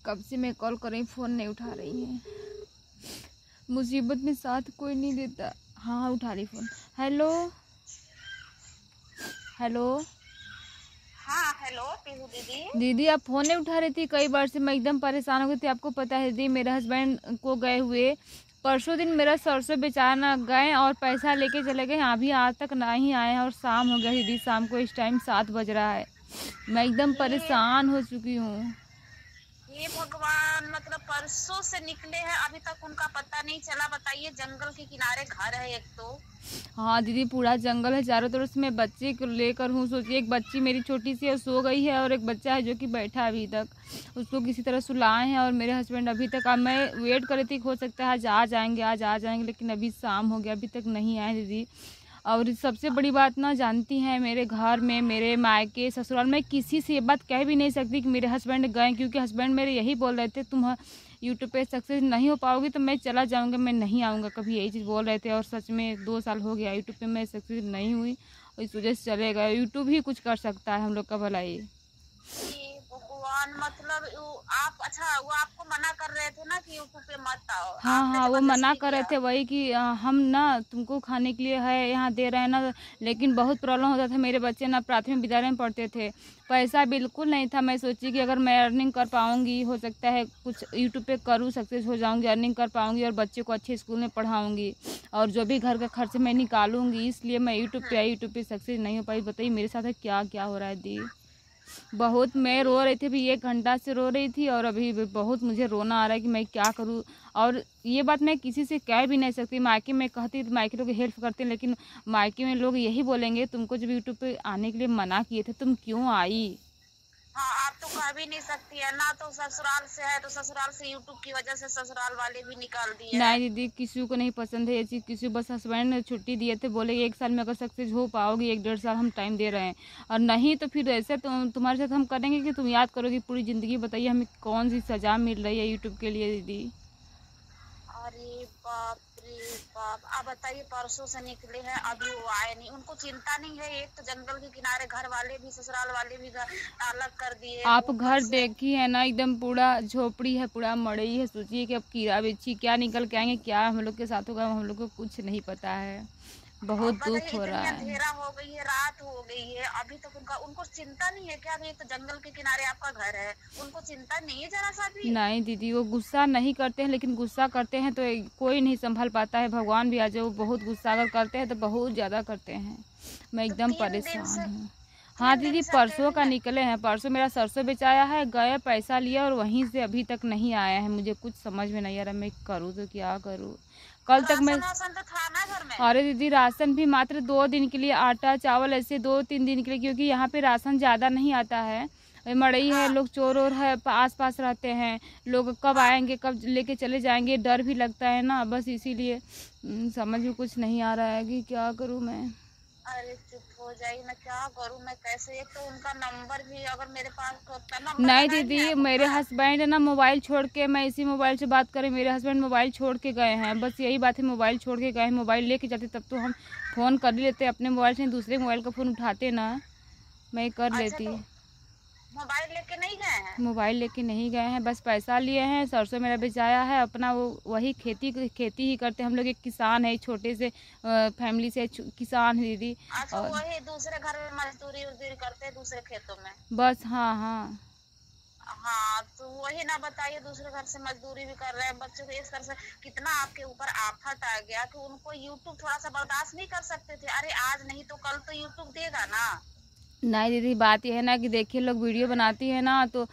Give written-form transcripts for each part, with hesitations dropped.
कब से मैं कॉल कर रही, फ़ोन नहीं उठा रही हैं। मुसीबत में साथ कोई नहीं देता। हाँ उठा रही फ़ोन। Hello hello. हाँ हेलो पीहू दीदी। दीदी आप फ़ोन नहीं उठा रही थी, कई बार से मैं एकदम परेशान हो गई थी। आपको पता है दीदी, मेरे हस्बैंड को गए हुए परसों दिन मेरा सरसों बेचाना गए और पैसा लेके चले गए, अभी आज तक नहीं आए हैं और शाम हो गया दीदी। शाम को इस टाइम 7 बज रहा है, मैं एकदम ये परेशान हो चुकी हूँ। ये भगवान, मतलब परसों से निकले हैं, अभी तक उनका पता नहीं चला। बताइए, जंगल के किनारे घर है एक तो। हाँ दीदी, पूरा जंगल है चारों तरफ से। मैं बच्चे को लेकर हूँ, सोचिए एक बच्ची मेरी छोटी सी है, सो गई है, और एक बच्चा है जो कि बैठा है अभी तक। उसको किसी तरह सुलाए हैं और मेरे हस्बैंड अभी तक, अब मैं वेट कर रही थी, हो सकता है आज आ जाएंगे, आज आ जाएंगे, लेकिन अभी शाम हो गया, अभी तक नहीं आए दीदी। और सबसे बड़ी बात ना, जानती हैं मेरे घर में, मेरे मायके ससुराल में किसी से ये बात कह भी नहीं सकती कि मेरे हस्बैंड गए, क्योंकि हस्बैंड मेरे यही बोल रहे थे, तुम यूट्यूब पे सक्सेस नहीं हो पाओगी तो मैं चला जाऊंगा, मैं नहीं आऊँगा कभी, यही चीज़ बोल रहे थे। और सच में 2 साल हो गया यूट्यूब पे मैं सक्सेस नहीं हुई, और इस वजह से चले गए। यूट्यूब ही कुछ कर सकता है हम लोग का भलाई। ये भगवान, मतलब आप, अच्छा वो आपको मना कर रहे थे ना कि यूट्यूब पे मत आओ, हाँ आपने हाँ, वो मना जबरदस्ती कर रहे किया। थे, वही कि हम ना तुमको खाने के लिए है यहाँ दे रहे हैं ना, लेकिन बहुत प्रॉब्लम होता था। मेरे बच्चे ना प्राथमिक विद्यालय में पढ़ते थे, पैसा बिल्कुल नहीं था। मैं सोची कि अगर मैं अर्निंग कर पाऊँगी, हो सकता है कुछ यूट्यूब पे करूँ, सक्सेस हो जाऊँगी, अर्निंग कर पाऊँगी और बच्चे को अच्छे स्कूल में पढ़ाऊँगी, और जो भी घर का खर्च मैं निकालूँगी, इसलिए मैं यूट्यूब पे आई। यूट्यूब पे सक्सेस नहीं हो पाई। बताइए मेरे साथ क्या क्या हो रहा है दी। बहुत मैं रो रही थी, अभी 1 घंटा से रो रही थी, और अभी भी बहुत मुझे रोना आ रहा है कि मैं क्या करूं। और ये बात मैं किसी से कह भी नहीं सकती। मायके में कहती तो मायके लोग हेल्प करते हैं, लेकिन मायके में लोग यही बोलेंगे, तुमको जब यूट्यूब पे आने के लिए मना किए थे तुम क्यों आई। हाँ, आप तो कह भी नहीं सकती है ना, तो ससुराल से है तो ससुराल से यूट्यूब की वजह से ससुराल वाले भी निकाल दिए नहीं हैं। दीदी, किसी को नहीं पसंद है ये चीज़, किसी को बस हस्बैंड ने छुट्टी दिए थे, बोले 1 साल में अगर सक्सेस हो पाओगी, 1 डेढ़ साल हम टाइम दे रहे हैं, और नहीं तो फिर ऐसे तुम्हारे साथ हम करेंगे कि तुम याद करोगी पूरी ज़िंदगी। बताइए हमें कौन सी सज़ा मिल रही है यूट्यूब के लिए दीदी। अरे बाप रे बाप, आप बताइए, परसों से निकले हैं, अभी वो आए नहीं। उनको चिंता नहीं है? एक तो जंगल के किनारे घर वाले भी, ससुराल वाले भी घर अलग कर दिए, आप ऊपर घर से। देखी है ना, एकदम पूरा झोपड़ी है, पूरा मड़ई है। सोचिए कि अब कीड़ा बिच्छी क्या निकल के आएंगे, क्या हम लोग के साथ होगा, हम लोग को कुछ नहीं पता है। और बहुत बताइए, दुख हो इतनी रहा है। अंधेरा हो गई है, रात हो गई है, अभी तक उनको चिंता नहीं है क्या? अभी तो जंगल के किनारे आपका घर है, उनको चिंता नहीं है जरा सा भी? नहीं दीदी, वो गुस्सा नहीं करते हैं, लेकिन गुस्सा करते हैं तो कोई नहीं संभल पाता है। भगवान भी आ जाए, वो बहुत गुस्सा अगर करते हैं तो बहुत ज़्यादा करते हैं। मैं तो एकदम 3 दिन परेशान से हूँ। हाँ 3 दिन दीदी, से परसों अकेले का हैं। निकले हैं, परसों मेरा सरसों बेचाया है, गए पैसा लिया और वहीं से अभी तक नहीं आया है। मुझे कुछ समझ में नहीं आ रहा, मैं करूँ तो क्या करूँ। कल तक मैं, राशन वासन तो था ना घर में? अरे दीदी राशन भी मात्र 2 दिन के लिए, आटा चावल ऐसे 2-3 दिन के लिए, क्योंकि यहाँ पे राशन ज़्यादा नहीं आता है। मड़ई है, हाँ लोग चोर और है आस पास रहते हैं, लोग कब हाँ। आएंगे कब लेके चले जाएंगे, डर भी लगता है ना, बस इसीलिए समझ में कुछ नहीं आ रहा है कि क्या करूँ मैं। अरे चुप हो जाइए ना, क्या करूं मैं, कैसे? एक तो उनका नंबर भी अगर मेरे पास होता, नंबर नहीं लगाई हैं दीदी, आप मेरे उनका? हस्बैंड ना मोबाइल छोड़ के, मैं इसी मोबाइल से बात करें, मेरे हस्बैंड मोबाइल छोड़ के गए हैं, बस यही बात है, मोबाइल छोड़ के गए हैं। मोबाइल लेके जाते तब तो हम फ़ोन कर ही लेते, अपने मोबाइल से दूसरे मोबाइल का फ़ोन उठाते ना, मैं कर अच्छा, लेती। तो मोबाइल लेके नहीं गए हैं? मोबाइल लेके नहीं गए हैं, बस पैसा लिए हैं। सरसों मेरा बेचाया है अपना, वो वही खेती खेती ही करते हैं। हम लोग एक किसान है, छोटे से फैमिली से किसान है दीदी। अच्छा, और वही दूसरे घर में मजदूरी उजदूरी करते हैं दूसरे खेतों में? बस हाँ हाँ। हाँ, तो वही ना, बताइए, दूसरे घर से मजदूरी भी कर रहे हैं, बच्चों को इस तरह से कितना आपके ऊपर आफत आ गया कि उनको यूट्यूब थोड़ा सा बर्दाश्त नहीं कर सकते थे? अरे आज नहीं तो कल तो यूट्यूब देगा ना। नहीं दीदी, बात यह है ना कि देखिए लोग वीडियो बनाती है ना, तो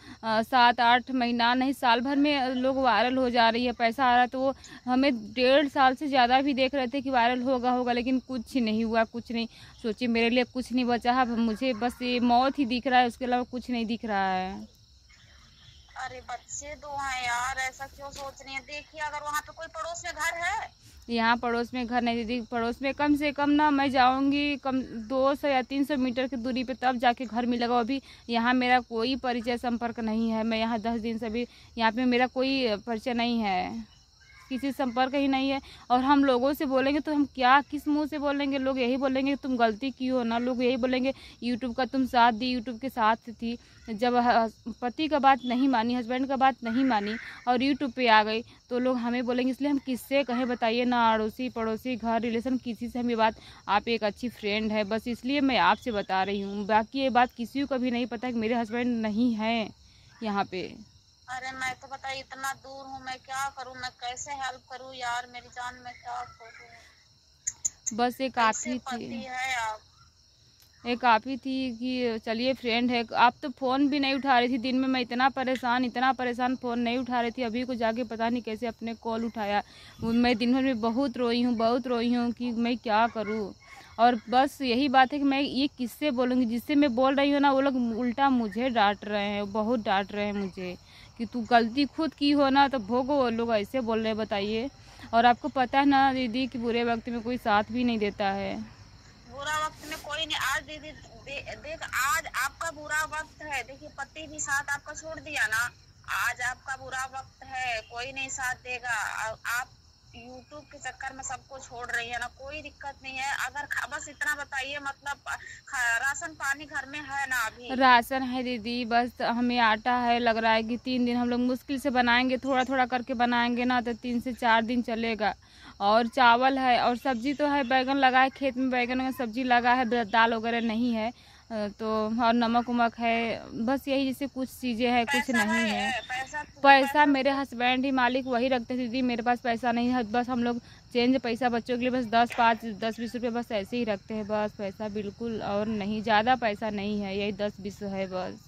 7-8 महीना नहीं, साल भर में लोग वायरल हो जा रही है, पैसा आ रहा है। तो वो हमें 1.5 साल से ज़्यादा भी देख रहे थे कि वायरल होगा होगा, लेकिन कुछ नहीं हुआ, कुछ नहीं। सोचिए मेरे लिए कुछ नहीं बचा है, अब मुझे बस ये मौत ही दिख रहा है, उसके अलावा कुछ नहीं दिख रहा है। अरे बच्चे दो हैं यार, ऐसा क्यों सोच रही है? देखिए, अगर वहाँ पे कोई पड़ोस में घर है। यहाँ पड़ोस में घर नहीं दीदी, पड़ोस में कम से कम ना मैं जाऊँगी कम 200 या 300 मीटर की दूरी पे, तब जाके घर मिलेगा। अभी यहाँ मेरा कोई परिचय संपर्क नहीं है, मैं यहाँ 10 दिन से भी यहाँ पे मेरा कोई परिचय नहीं है। किसी से संपर्क ही नहीं है। और हम लोगों से बोलेंगे तो हम क्या किस मुंह से बोलेंगे? लोग यही बोलेंगे तुम गलती की हो ना, लोग यही बोलेंगे यूट्यूब का तुम साथ दी, यूट्यूब के साथ थी। जब पति का बात नहीं मानी, हस्बैंड का बात नहीं मानी और यूट्यूब पे आ गई तो लोग हमें बोलेंगे। इसलिए हम किससे कहें बताइए ना, अड़ोसी पड़ोसी घर रिलेशन किसी से हम ये बात, आप एक अच्छी फ्रेंड है बस इसलिए मैं आपसे बता रही हूँ। बाकी ये बात किसी को कभी नहीं पता कि मेरे हस्बैंड नहीं हैं यहाँ पे। अरे मैं तो पता है इतना दूर हूँ, मैं क्या करूँ, मैं कैसे हेल्प करूँ यार मेरी जान, मैं क्या करूँ? बस एक आप ही पति थी, है आप। एक आप ही थी कि चलिए फ्रेंड है। आप तो फ़ोन भी नहीं उठा रही थी दिन में, मैं इतना परेशान फ़ोन नहीं उठा रही थी। अभी को जाके पता नहीं कैसे अपने कॉल उठाया। मैं दिन भर में बहुत रोई हूँ कि मैं क्या करूँ। और बस यही बात है कि मैं ये किससे बोलूँगी? जिससे मैं बोल रही हूँ ना वो लोग उल्टा मुझे डांट रहे हैं, बहुत डांट रहे हैं मुझे कि तू गलती खुद की हो ना तो भोगो। वो लोग ऐसे बोल रहे हैं बताइए। और आपको पता है ना दीदी कि बुरे वक्त में कोई साथ भी नहीं देता है। बुरा वक्त में कोई नहीं। आज दीदी देख आज आपका बुरा वक्त है, देखिए पति भी साथ आपका छोड़ दिया ना, आज आपका बुरा वक्त है, कोई नहीं साथ देगा। आप यूट्यूब के चक्कर में सबको छोड़ रही है ना, कोई दिक्कत नहीं है। अगर बस इतना बताइए मतलब राशन पानी घर में है ना? अभी राशन है दीदी, बस हमें आटा है, लग रहा है कि 3 दिन हम लोग मुश्किल से बनाएंगे, थोड़ा थोड़ा करके बनाएंगे ना तो 3 से 4 दिन चलेगा। और चावल है और सब्जी तो है, बैगन लगा है खेत में, बैगन का सब्जी लगा है, दाल वगैरह नहीं है। तो और नमक वमक है, बस यही जैसे कुछ चीज़ें हैं, कुछ नहीं है। पैसा मेरे हस्बैंड ही मालिक वही रखते दीदी, मेरे पास पैसा नहीं है। बस हम लोग चेंज पैसा बच्चों के लिए बस 10-20 रुपये बस ऐसे ही रखते हैं, बस पैसा बिल्कुल और नहीं, ज़्यादा पैसा नहीं है, यही 10-20 है बस।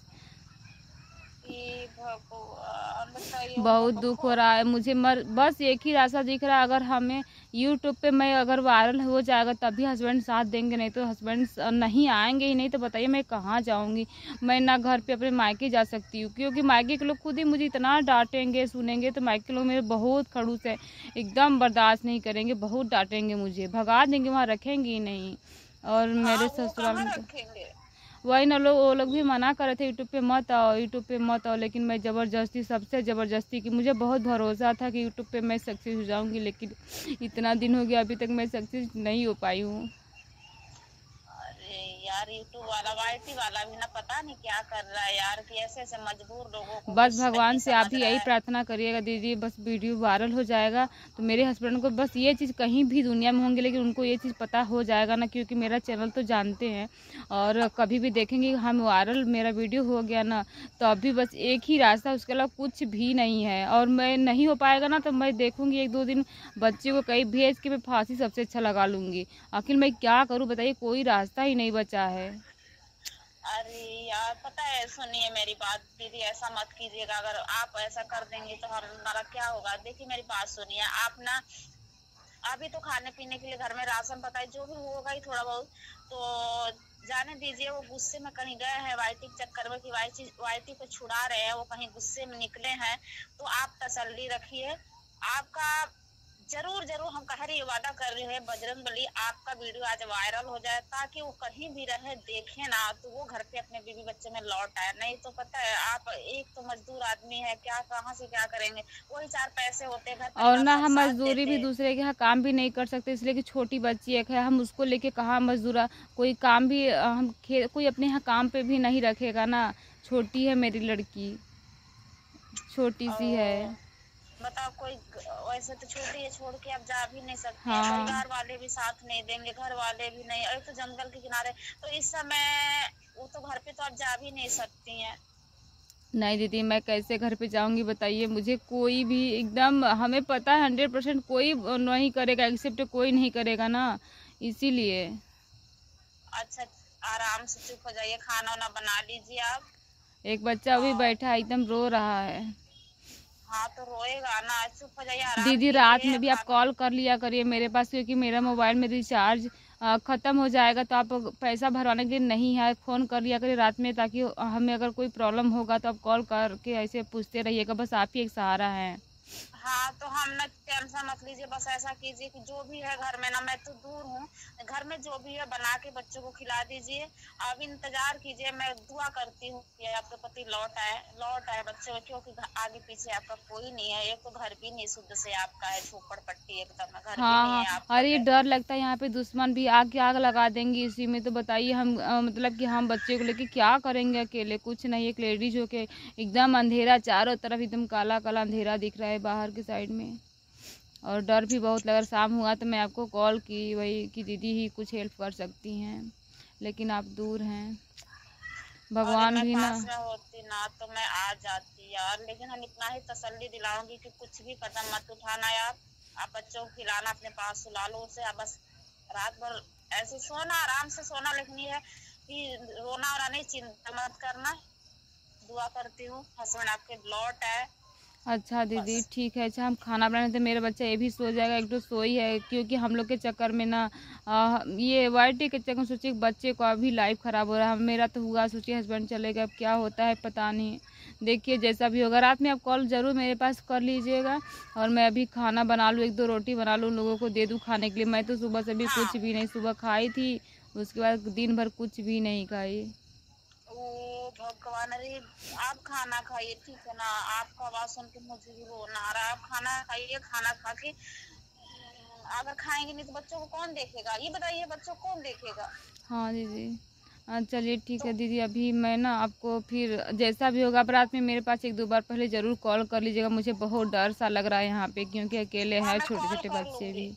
बहुत दुख हो रहा है मुझे। बस एक ही रास्ता दिख रहा है, अगर हमें यूट्यूब पे मैं अगर वायरल हो जाएगा तभी हस्बैंड साथ देंगे, नहीं तो हस्बैंड नहीं आएंगे ही नहीं। तो बताइए मैं कहाँ जाऊँगी? मैं ना घर पे अपने मायके जा सकती हूँ क्योंकि मायके के लोग खुद ही मुझे इतना डांटेंगे सुनेंगे। तो मायके के लोग मेरे बहुत खड़ूस है, एकदम बर्दाश्त नहीं करेंगे, बहुत डांटेंगे मुझे, भगा देंगे, वहाँ रखेंगे ही नहीं। और मेरे ससुराल में वही ना वो लोग भी मना कर रहे थे यूट्यूब पे मत आओ, लेकिन मैं ज़बरदस्ती, सबसे ज़बरदस्ती की। मुझे बहुत भरोसा था कि यूट्यूब पे मैं सक्सेस हो जाऊंगी, लेकिन इतना दिन हो गया अभी तक मैं सक्सेस नहीं हो पाई हूँ। यार यूट्यूब वाला वाईटी वाला भी ना पता नहीं क्या कर रहा है यार, कि ऐसे ऐसे मजबूर लोगों को बस भगवान से आप भी यही प्रार्थना करिएगा दीदी, बस वीडियो वायरल हो जाएगा तो मेरे हस्बैंड को बस ये चीज़ कहीं भी दुनिया में होंगे लेकिन उनको ये चीज़ पता हो जाएगा ना, क्योंकि मेरा चैनल तो जानते हैं। और कभी भी देखेंगे हम वायरल मेरा वीडियो हो गया ना तो अभी बस एक ही रास्ता, उसके अलावा कुछ भी नहीं है। और मैं नहीं हो पाएगा ना तो मैं देखूँगी 1-2 दिन बच्चे को कहीं भेज के मैं फांसी सबसे अच्छा लगा लूँगी। आखिर मैं क्या करूँ बताइए, कोई रास्ता ही नहीं बचा है। अरे यार पता है, सुनिए मेरी बात दीदी, ऐसा मत कीजिएगा। अगर आप ऐसा कर देंगी तो हमारा क्या होगा? देखिए मेरी बात सुनिए, आप ना अभी तो खाने पीने के लिए घर में राशन पता है जो भी होगा ही थोड़ा बहुत, तो जाने दीजिए। वो गुस्से में कहीं गए हैं वाईटी के चक्कर में कि वाईटी को छुड़ा रहे हैं, वो कहीं गुस्से में निकले हैं। तो आप तसल्ली रखिए, आपका जरूर हम कह रही वादा कर रही है बजरंगबली आपका वीडियो आज वायरल हो जाए, ताकि वो कहीं भी रहे देखे ना तो वो घर पे अपने बीवी बच्चे में लौट आए। नहीं तो पता है आप एक तो मजदूर आदमी है, क्या कहाँ से क्या करेंगे? वही 4 पैसे होते घर और ना हम मजदूरी भी दूसरे के यहाँ काम भी नहीं कर सकते, इसलिए कि छोटी बच्ची एक है, हम उसको लेके कहाँ मजदूरा कोई काम भी हम कोई अपने यहाँ काम पे भी नहीं रखेगा ना। छोटी है मेरी लड़की, छोटी सी है। बताओ, कोई वैसे तो छोटी है, छोड़ के आप जा भी नहीं सकते। हाँ। परिवार वाले भी साथ नहीं देंगे, घर वाले भी नहीं। अरे तो जंगल के किनारे तो इस समय वो तो घर पे तो आप जा भी नहीं सकती हैं। नहीं दीदी मैं कैसे घर पे जाऊंगी बताइए? मुझे कोई भी एकदम, हमें पता है 100% कोई नहीं करेगा, एक्सेप्ट कोई नहीं करेगा ना, इसीलिए। अच्छा आराम से चुप हो जाइए, खाना वाना बना लीजिए आप। एक बच्चा अभी बैठा है एकदम रो रहा है। हाँ तो रोएगा ना, चुप हो जाइए, आराम दीदी रात में भी आप कॉल कर लिया करिए मेरे पास, क्योंकि मेरा मोबाइल में रिचार्ज ख़त्म हो जाएगा तो आप पैसा भरवाने के लिए नहीं है, फ़ोन कर लिया करिए रात में, ताकि हमें अगर कोई प्रॉब्लम होगा तो आप कॉल करके ऐसे पूछते रहिएगा। बस आप ही एक सहारा हैं। हाँ तो हम ना टेंशन मत लीजिए, बस ऐसा कीजिए कि जो भी है घर में ना, मैं तो दूर हूँ, घर में जो भी है बना के बच्चों को खिला दीजिए। अब इंतजार कीजिए, मैं दुआ करती हूँ कि आपके पति लौट आए बच्चों को, क्योंकि आगे पीछे आपका कोई नहीं है, एक तो घर भी नहीं शुद्ध से आपका है, झोपड़ पट्टी एकदम है, घर भी नहीं हाँ है आपका अरे है। डर लगता है यहाँ पे दुश्मन भी आग आग लगा देंगे इसी में। तो बताइए हम मतलब कि हम बच्चे को लेके क्या करेंगे अकेले? कुछ नहीं, एक लेडीज हो के एकदम अंधेरा, चारों तरफ एकदम काला काला अंधेरा दिख रहा है बाहर की साइड में, और डर भी बहुत लगा। शाम हुआ तो मैं आपको कॉल की, वही कि दीदी ही कुछ हेल्प कर सकती हैं, लेकिन आप दूर हैं। अरे भगवान मैं भी ना। पास में होती ना तो मैं आ जाती यार, लेकिन हम इतना ही तसल्ली दिलाऊंगी कि कुछ भी कदम मत उठाना यार। आप बच्चों को खिलाना अपने पास सुला लो उसे, आप बस रात भर ऐसे सोना, आराम से सोना, लेकिन ये है कि रोना वोना नहीं, चिंता मत करना। दुआ करती हूँ हस्बैंड आपके लौट आए अच्छा बस। दीदी ठीक है। अच्छा हम खाना बनाने तो मेरा बच्चा ये भी सो जाएगा, एक तो सोई है, क्योंकि हम लोग के चक्कर में ना ये वाइटी के चक्कर में सोचिए बच्चे को अभी लाइफ ख़राब हो रहा है। मेरा तो हुआ, सोचिए हस्बैंड चलेगा, अब क्या होता है पता नहीं। देखिए जैसा भी होगा, रात में आप कॉल ज़रूर मेरे पास कर लीजिएगा, और मैं अभी खाना बना लूँ, एक दो रोटी बना लूँ, उन लोगों को दे दूँ खाने के लिए। मैं तो सुबह से भी कुछ हाँ भी नहीं, सुबह खाई थी, उसके बाद दिन भर कुछ भी नहीं खाई। ओ भगवान, अरे आप खाना खाइए ठीक है ना, आपका आवाज सुन के मुझे भी रोना आ रहा है। आप खाना खाइए, खाना खा के अगर खाएंगे नहीं तो बच्चों को कौन देखेगा, ये बताइए, बच्चों को कौन देखेगा। हाँ दीदी। चलिए ठीक है तो दीदी, अभी मैं ना आपको फिर जैसा भी होगा, आप रात में मेरे पास एक दो बार पहले ज़रूर कॉल कर लीजिएगा। मुझे बहुत डर सा लग रहा है यहाँ पे, क्योंकि अकेले हाँ हैं, मैं छोटे कॉल छोटे कर बच्चे लूंगी, भी।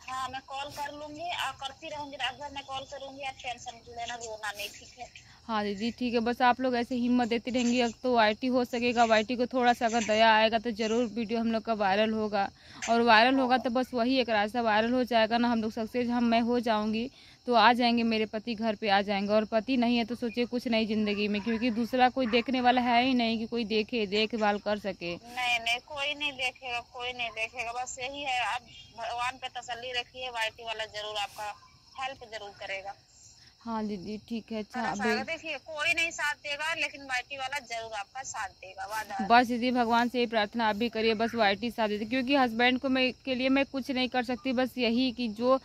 हाँ मैं कॉल कर लूंगी और करती रहूंगी, रात भर मैं कॉल करूंगी, आप टेंशन लेना, रोना नहीं, ठीक है। हाँ दीदी ठीक है, बस आप लोग ऐसे हिम्मत देती रहेंगी, अब तो वाईटी हो सकेगा। वाईटी को थोड़ा सा अगर दया आएगा तो ज़रूर वीडियो हम लोग का वायरल होगा, और वायरल होगा होगा। तो बस वही एक रास्ता, वायरल हो जाएगा ना, हम लोग सक्सेस, मैं हो जाऊंगी तो आ जाएंगे, मेरे पति घर पे आ जाएंगे। और पति नहीं है तो सोचिए कुछ नहीं ज़िंदगी में, क्योंकि दूसरा कोई देखने वाला है ही नहीं कि कोई देखे, देखभाल कर सके। नहीं नहीं, कोई नहीं देखेगा, कोई नहीं देखेगा, बस यही है, आप भगवान पे तसल्ली रखिए, वाईटी वाला जरूर आपका हेल्प जरूर करेगा। हाँ दीदी ठीक है। अच्छा तरस अभी आएगा, देखिए कोई नहीं साथ देगा, लेकिन वाईटी वाला जरूर आपका साथ देगा, वादा है। बस दीदी भगवान से यही प्रार्थना आप भी करिए, बस वाईटी साथ दे दे, क्योंकि हस्बैंड को मैं के लिए मैं कुछ नहीं कर सकती। बस यही कि जो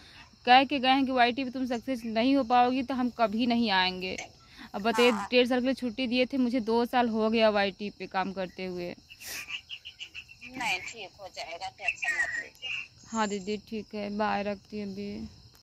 कह के गए हैं कि वाईटी पे तुम सक्सेस नहीं हो पाओगी तो हम कभी नहीं आएंगे। अब बताइए, हाँ 1.5 साल के लिए छुट्टी दिए थे मुझे, 2 साल हो गया वाईटी पे काम करते हुए। नहीं, ठीक हो जाएगा, टेंशन मत लीजिए। हाँ दीदी ठीक है, बाय, रखती हूँ अभी।